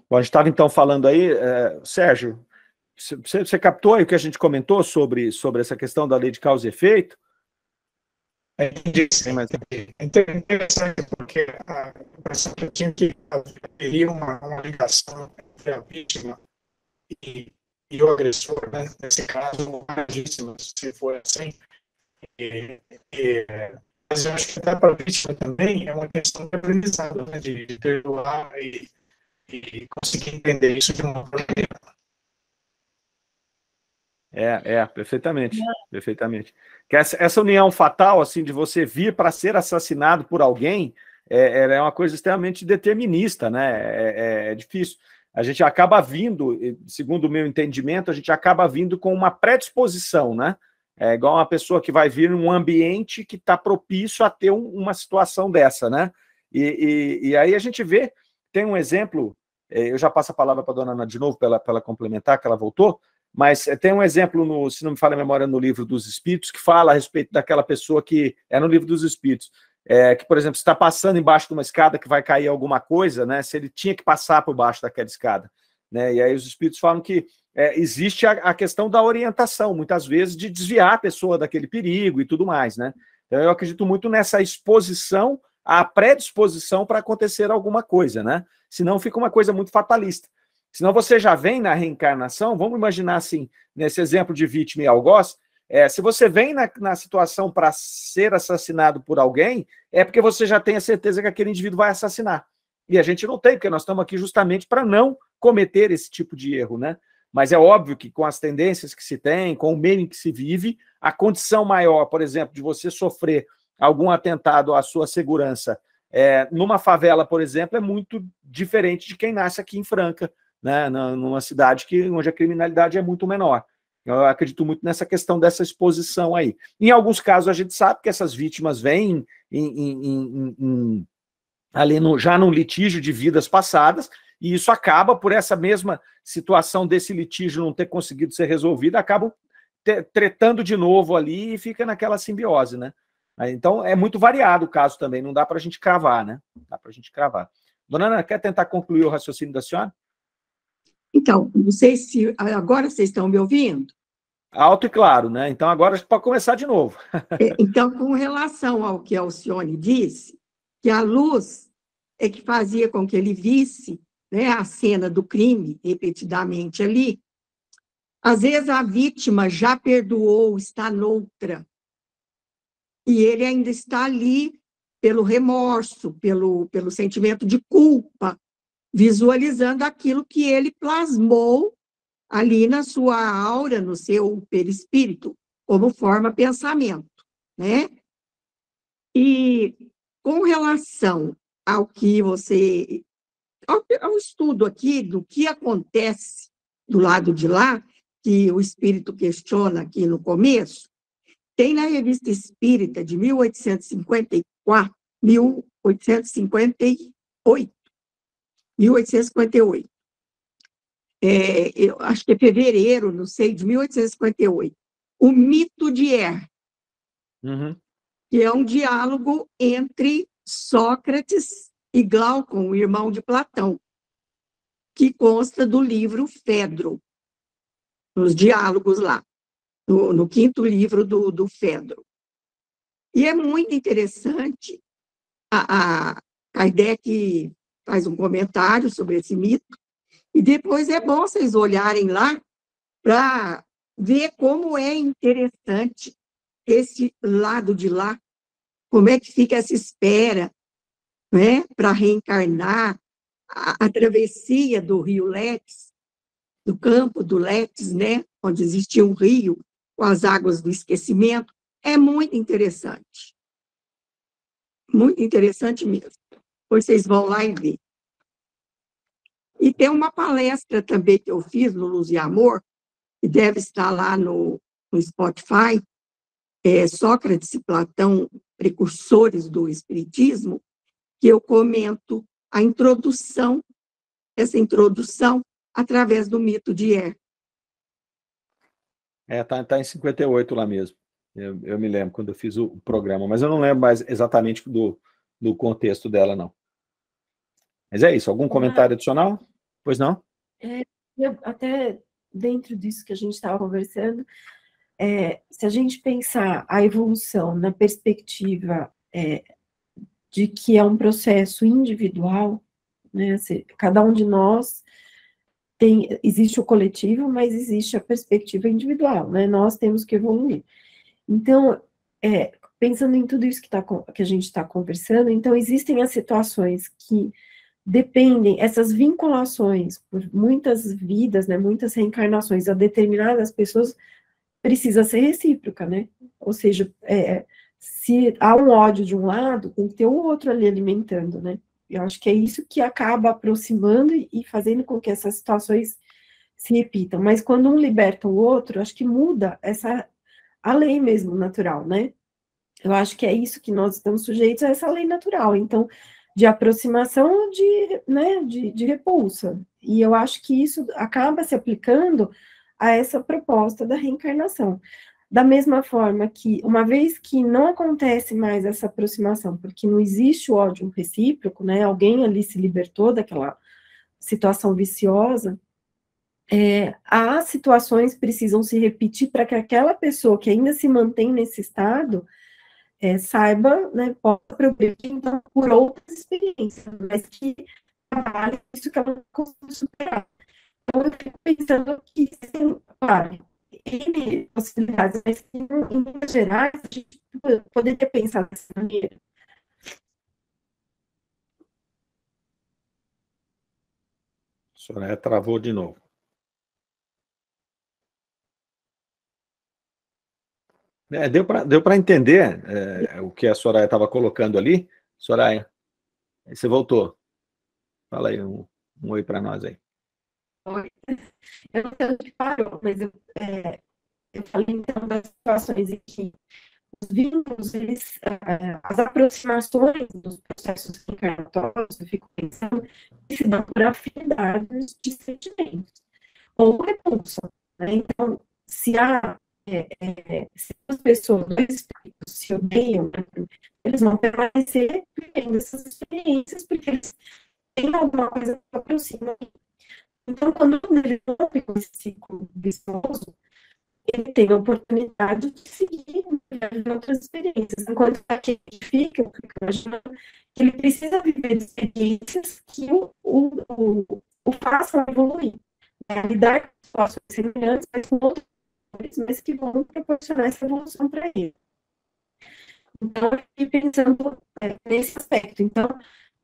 Bom, a gente estava então falando aí, Sérgio, você captou aí o que a gente comentou sobre essa questão da lei de causa e efeito? É interessante porque a impressão que eu tinha que haveria uma ligação entre a vítima e o agressor, né? Nesse caso, a vítima, se for assim. Mas eu acho que até para a vítima também é uma questão de aprendizado, né? De perdoar e conseguir entender isso de uma forma melhor. Perfeitamente, perfeitamente. Que essa união fatal, assim, de você vir para ser assassinado por alguém, é uma coisa extremamente determinista, né? É difícil. A gente acaba vindo, segundo o meu entendimento, a gente acaba vindo com uma predisposição, né? É igual uma pessoa que vai vir num ambiente que está propício a ter uma situação dessa, né? E aí a gente vê, tem um exemplo, eu já passo a palavra para a dona Ana de novo, para ela complementar, que ela voltou, mas tem um exemplo, se não me falha a memória, no Livro dos Espíritos, que fala a respeito daquela pessoa que... É no Livro dos Espíritos. Que, por exemplo, está passando embaixo de uma escada que vai cair alguma coisa, né? Se ele tinha que passar por baixo daquela escada. Né? E aí os Espíritos falam que existe a questão da orientação, muitas vezes, de desviar a pessoa daquele perigo e tudo mais, né? Então eu acredito muito nessa exposição, a predisposição para acontecer alguma coisa, né? Senão fica uma coisa muito fatalista. Senão você já vem na reencarnação, vamos imaginar assim, nesse exemplo de vítima e algoz, se você vem na situação para ser assassinado por alguém, é porque você já tem a certeza que aquele indivíduo vai assassinar. E a gente não tem, porque nós estamos aqui justamente para não cometer esse tipo de erro, né? Mas é óbvio que com as tendências que se tem, com o meio em que se vive, a condição maior, por exemplo, de você sofrer algum atentado à sua segurança numa favela, por exemplo, é muito diferente de quem nasce aqui em Franca, né, numa cidade onde a criminalidade é muito menor. Eu acredito muito nessa questão dessa exposição aí. Em alguns casos, a gente sabe que essas vítimas vêm ali já num litígio de vidas passadas, e isso acaba, por essa mesma situação desse litígio não ter conseguido ser resolvido, acabam tretando de novo ali e fica naquela simbiose, né? Então, é muito variado o caso também, não dá para a gente cravar, né? Não dá para a gente cravar. Dona Ana, quer tentar concluir o raciocínio da senhora? Então, não sei se agora vocês estão me ouvindo. Alto e claro, né? Então agora a gente pode começar de novo. Então, com relação ao que a Alcione disse, que a luz é que fazia com que ele visse, né, a cena do crime repetidamente ali. Às vezes a vítima já perdoou, está noutra, e ele ainda está ali pelo remorso, pelo sentimento de culpa, visualizando aquilo que ele plasmou ali na sua aura, no seu perispírito, como forma pensamento, né? E com relação ao que você, ao estudo aqui do que acontece do lado de lá, que o espírito questiona aqui no começo, tem na Revista Espírita de 1858, eu acho que é fevereiro, não sei, de 1858, o mito de Er, que é um diálogo entre Sócrates e Glaucon, o irmão de Platão, que consta do livro Fedro, nos diálogos lá, no quinto livro do Fedro. E é muito interessante, a Kardec faz um comentário sobre esse mito, e depois é bom vocês olharem lá para ver como é interessante esse lado de lá, como é que fica essa espera, né, para reencarnar, a travessia do rio Letes, do campo do Letes, né, onde existia um rio com as águas do esquecimento, é muito interessante mesmo. Depois vocês vão lá e ver. E tem uma palestra também que eu fiz no Luz e Amor, que deve estar lá no Spotify, Sócrates e Platão, precursores do Espiritismo, que eu comento essa introdução através do mito de Er. Tá em 58 lá mesmo. Eu me lembro quando eu fiz o programa, mas eu não lembro mais exatamente do contexto dela, não. Mas é isso. Algum comentário adicional? Pois não? Até dentro disso que a gente estava conversando, se a gente pensar a evolução na perspectiva de que é um processo individual, né, cada um de nós existe o coletivo, mas existe a perspectiva individual, né, nós temos que evoluir. Então, pensando em tudo isso que a gente está conversando, então existem as situações que dependem, essas vinculações por muitas vidas, né, muitas reencarnações a determinadas pessoas, precisa ser recíproca, né? Ou seja, se há um ódio de um lado, tem que ter o outro ali alimentando, né? Eu acho que é isso que acaba aproximando e fazendo com que essas situações se repitam. Mas quando um liberta o outro, acho que muda a lei mesmo natural, né? Eu acho que é isso que nós estamos sujeitos a essa lei natural. Então, de aproximação ou de repulsa. E eu acho que isso acaba se aplicando a essa proposta da reencarnação. Da mesma forma que, uma vez que não acontece mais essa aproximação, porque não existe o ódio recíproco, né, alguém ali se libertou daquela situação viciosa, as situações precisam se repetir para que aquela pessoa que ainda se mantém nesse estado saiba, né, possa progredir então, por outras experiências, mas que trabalhe isso que ela não consegue superar. Então, eu fico pensando que, sim, claro, N possibilidades, mas que, em linhas gerais, a gente poderia pensar dessa maneira. Soraya travou de novo. Deu para entender o que a Soraya estava colocando ali. Soraya, você voltou. Fala aí um oi para nós aí. Oi. Eu não sei onde parou, mas eu falei então das situações em que os vínculos, as aproximações dos processos reencarnatórios, eu fico pensando, que se dão por afinidades de sentimentos, ou repulsa, né? Então, se as pessoas, dois espíritos, se odeiam, né, eles vão permanecer vivendo essas experiências, porque eles têm alguma coisa que aproxima. Então, quando um deles rompe com esse ciclo vicioso, ele tem a oportunidade de seguir em outras experiências. Enquanto aqui ele fica, eu fico imaginando que ele precisa viver experiências que o façam evoluir, né? Lidar com situações semelhantes, mas com outros, mas que vão proporcionar essa evolução para ele. Então, eu fiquei pensando nesse aspecto. Então,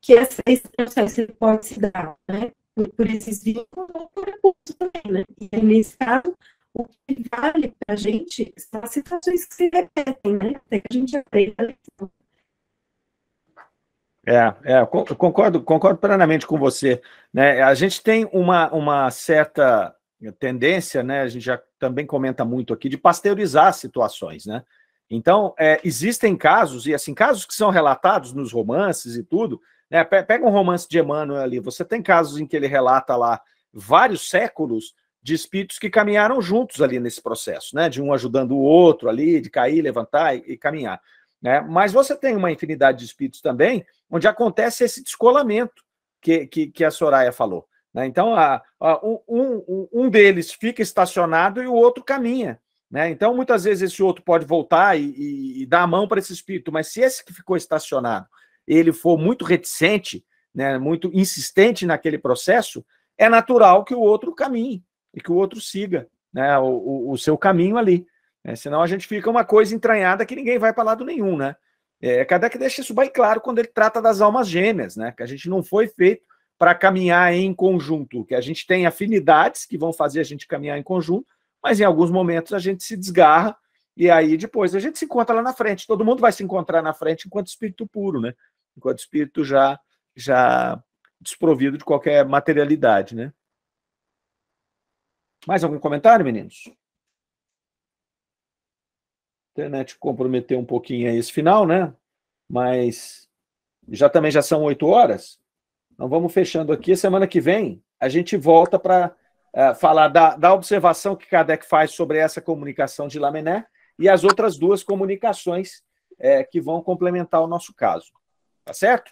que esse processo ele pode se dar, né, por esses vínculos ou por recursos também, né? E aí, nesse caso, o que vale para a gente são as situações que se repetem, né? Até que a gente aprenda a lição. Eu concordo plenamente com você, né? A gente tem uma certa tendência, né? A gente já também comenta muito aqui, de pasteurizar situações, né? Então, existem casos, e assim, casos que são relatados nos romances e tudo, né? Pega um romance de Emmanuel ali, você tem casos em que ele relata lá vários séculos de espíritos que caminharam juntos ali nesse processo, né? De um ajudando o outro ali, de cair, levantar e caminhar, né? Mas você tem uma infinidade de espíritos também, onde acontece esse descolamento que a Soraya falou, né? Então, um deles fica estacionado e o outro caminha, né? Então, muitas vezes esse outro pode voltar e dar a mão para esse espírito, mas se esse que ficou estacionado, ele for muito reticente, né, muito insistente naquele processo, é natural que o outro caminhe e que o outro siga, né, o seu caminho ali. Né? Senão a gente fica uma coisa entranhada que ninguém vai para lado nenhum, né? Kardec deixa isso bem claro quando ele trata das almas gêmeas, né? Que a gente não foi feito para caminhar em conjunto, que a gente tem afinidades que vão fazer a gente caminhar em conjunto, mas em alguns momentos a gente se desgarra e aí depois a gente se encontra lá na frente. Todo mundo vai se encontrar na frente enquanto espírito puro, né? Enquanto espírito já desprovido de qualquer materialidade, né? Mais algum comentário, meninos? A internet comprometeu um pouquinho aí esse final, né? Mas também já são 8 horas. Então vamos fechando aqui. Semana que vem a gente volta para falar da observação que Kardec faz sobre essa comunicação de Lamennais e as outras 2 comunicações que vão complementar o nosso caso. Tá certo?